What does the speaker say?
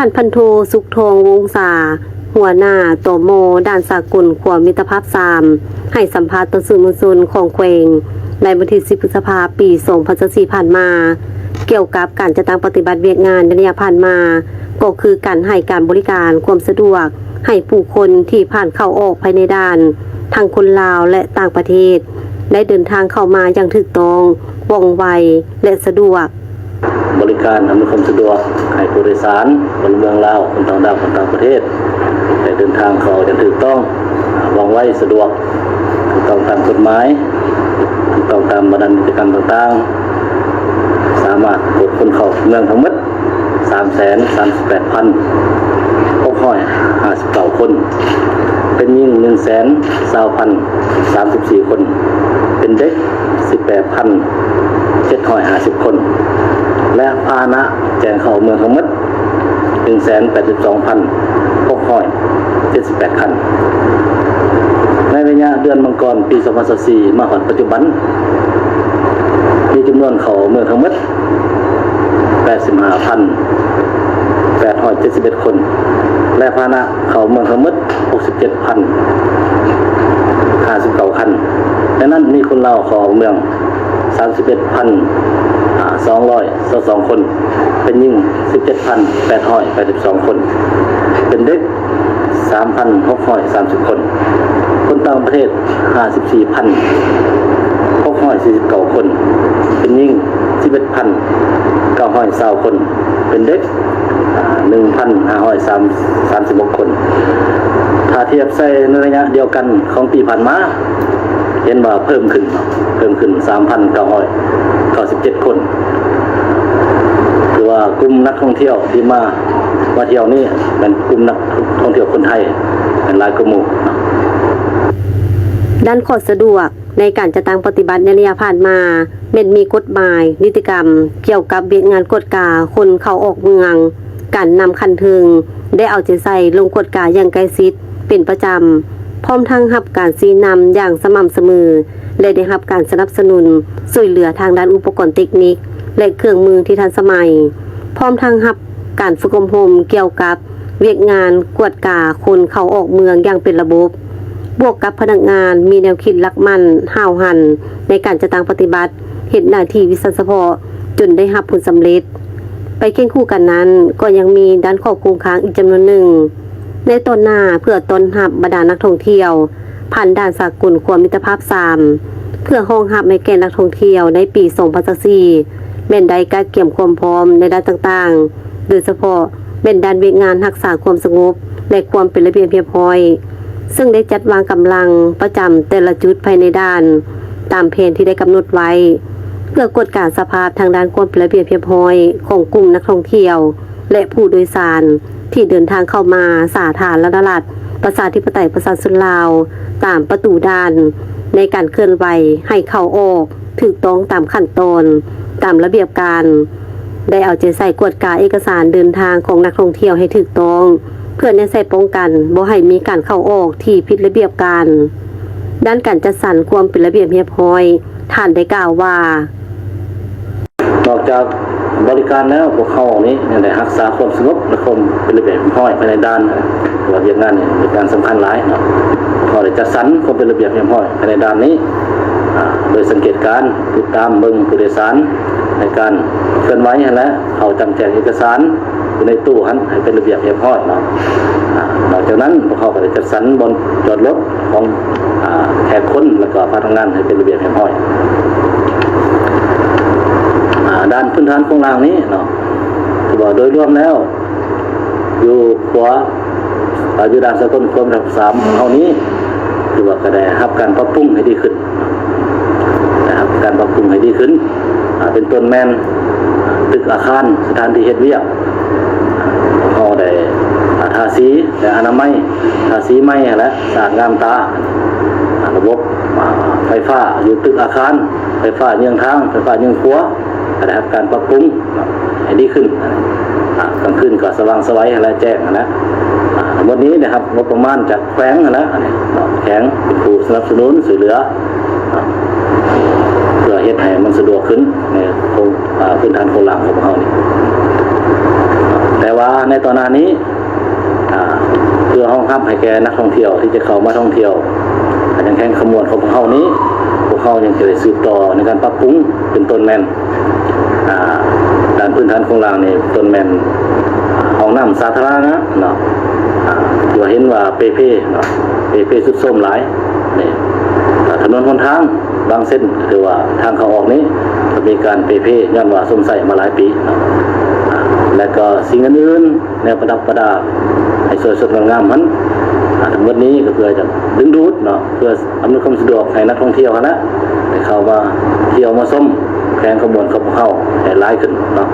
านพันโทสุขทองวงศาหัวหน้าตโมด่านสากลขวมิตรภาพ3ให้สัมภาษณ์ต่อสื่อมวลชนของแขวงในวันที่10 พฤษภาคม ปี 2024 ผ่านมา เกี่ยวกับการจะตั้งปฏิบัติเวียกงานในระยะผ่านมาก็คือการให้การบริการความสะดวกให้ผู้คนที่ผ่านเข้าออกภายในด่านทั้งคนลาวและต่างประเทศได้เดินทางเข้ามาอย่างถูกต้องว่องไวและสะดวกบริการอำนวยความสะดวกให้ผู้โดยสารพลเมืองลาวคนต่างด้าวคนต่างประเทศได้เดินทางเข้าอย่างถูกต้องว่องไวสะดวกถูกต้องตามกฎหมายถูกต้องตามมาตรการต่างๆสามารถกดคนเข้าเมืองทั้งหมด 338,659 คนเป็นหญิง 120,034 คนเป็นเด็ก 18,750 คนและพาหนะแจ้งเข้าเมืองทั้งหมด 182,678 คันในระยะเดือนมังกรปี 2024 มาถึงปัจจุบันมีจำนวนเข้าเมืองทั้งหมด 85,871 คนและพาหนะเข้าเมืองทั้งหมด 67,059 คันดังนั้นมีคนลาวเข้าเมือง 31,222 คนเป็นหญิง 17,882 คนเป็นเด็ก 3,630 คนคนต่างประเทศ 54,649 คนเป็นหญิง 11,920 คนเป็นเด็ก 1,536 คนถ้าเทียบใส่ในระยะเดียวกันของปีผ่านมาเห็นว่าเพิ่มขึ้น 3,997 คนคือว่ากลุ่มนักท่องเที่ยวที่มาเที่ยวนี่เป็นกลุ่มนักท่องเที่ยวคนไทยเป็นหลายกลุ่มด้านข้อสะดวกในการจะตั้งปฏิบัติในระยะผ่านมาเป็นมีกฎหมายนิติกรรมเกี่ยวกับเวียกงานกฎกาคนเข้าออกเมืองการนำคันถึงได้เอาใจใส่ลงกฎกาอย่างใกล้ชิดเป็นประจำพร้อมทั้งรับการซีนำอย่างสม่ำเสมอและได้รับการสนับสนุนช่วยเหลือทางด้านอุปกรณ์เทคนิคและเครื่องมือที่ทันสมัยพร้อมทั้งรับการฝึกอบรมเกี่ยวกับเวียกงานกวดกาคนเข้าออกเมืองอย่างเป็นระบบบวกกับพนักงานมีแนวคิดรักมั่นห้าวหันในการจะตั้งปฏิบัติเห็นหน้าที่วิสัยเฉพาะจนได้รับผลสำเร็จไปเคียงคู่กันนั้นก็ยังมีด้านข้อคงค้างอีกจำนวนหนึ่งในต้นหน้าเพื่อต้อนรับบรรดานักท่องเที่ยวผ่านด่านสากลขวมิตรภาพ3เพื่อห้องรับให้แก่นักท่องเที่ยวในปี 2024แม่นได้การเตรียมความพร้อมในด้านต่างๆโดยเฉพาะเป็นด้านเวียกงานรักษาความสงบและความเป็นระเบียบเรียบร้อยซึ่งได้จัดวางกำลังประจำแต่ละจุดภายในด่านตามแผนที่ได้กำหนดไว้เพื่อกดการสภาพทางด้านความเป็นระเบียบเรียบร้อยของกลุ่มนักท่องเที่ยวและผู้โดยสารที่เดินทางเข้ามาสาธารณรัฐประชาธิปไตยประชาชนลาวตามประตูด่านในการเคลื่อนไหวให้เข้าออกถูกต้องตามขั้นตอนตามระเบียบการได้เอาใจใส่กวดกาเอกสารเดินทางของนักท่องเที่ยวให้ถูกต้องเพื่อในใส่ป้องกันบ่ให้มีการเข้าออกที่ผิดระเบียบการด้านการจัดสรรความเป็นระเบียบเรียบร้อยท่านได้กล่าวว่านอกจากบริการแล้วพวกเขานี้ได้รักษาความสงบและความเป็นระเบียบเรียบร้อยภายในด่านตัวเวียกงานนี่เป็นการสำคัญหลายเนาะเขาได้จัดสรรความเป็นระเบียบเรียบร้อยภายในด่านนี้โดยสังเกตการติดตามเบิ่งผู้โดยสารในการเคลื่อนไหวและเขาจำแจกเอกสารอยู่ในตู้หันให้เป็นระเบียบเรียบร้อยเนาะนอกจากนั้นพวกเขาก็ได้จัดสรรบนจอดรถของแขกคนและก็พนักงานให้เป็นระเบียบเรียบร้อยด้านพื้นฐานของรางนี้เนาะถือว่าโดยรวมแล้วอยู่ขวาอยู่ด้านสากลความระดับ3เท่านี้ถือว่าก็ได้รับการปรับปรุงให้ดีขึ้นนะครับการปรับปรุงให้ดีขึ้นเป็นต้นแม่นตึกอาคารสถานที่เฮ็ดเวียกเขาได้ทาสีและอนามัยทาสีไม้และสะอาดงามตาระบบไฟฟ้าอยู่ตึกอาคารไฟฟ้าเยื้องทางไฟฟ้าเยื้องครัวได้รับการปรับปรุงให้ดีขึ้นกลางคืนก็สว่างสวัยและแจ้งนะวันนี้นะครับงบประมาณจากแขวงนะแขวงเป็นผู้สนับสนุนสื่อเหลือเพื่อเฮ็ดให้มันสะดวกขึ้นในโครงพื้นฐานโครงหลังของเรานี่ แต่ว่าในตอนนี้เพื่อห้องรับให้แก่นักท่องเที่ยวที่จะเข้ามาท่องเที่ยวยังแข่งขมวดของพวกเขานี้พวกเขายังจะได้สืบต่อในการปรับปรุงเป็นต้นแมนด้านพื้นฐานของรางนี่ต้นแมนห้องน้ำสาธารณะเนาะตัวเห็นว่าเปเป้เนาะเปเป้สุดส้มหลายนี่ถนนหนทางบางเส้นหรือว่าทางเข้าออกนี้มีการเปเป้ย้อนว่าสมใส่มาหลายปีเนาะและก็สิ่งอื่นๆแนวประดับประดาให้สวยสดงามมันทั้งหมดนี้ก็เพื่อจะดึงดูดเนาะเพื่ออำนวยความสะดวกให้นักท่องเที่ยวนะได้เข้ามาเที่ยวมาชมแข่งขบวนเขาให้หลายขึ้นเนาะ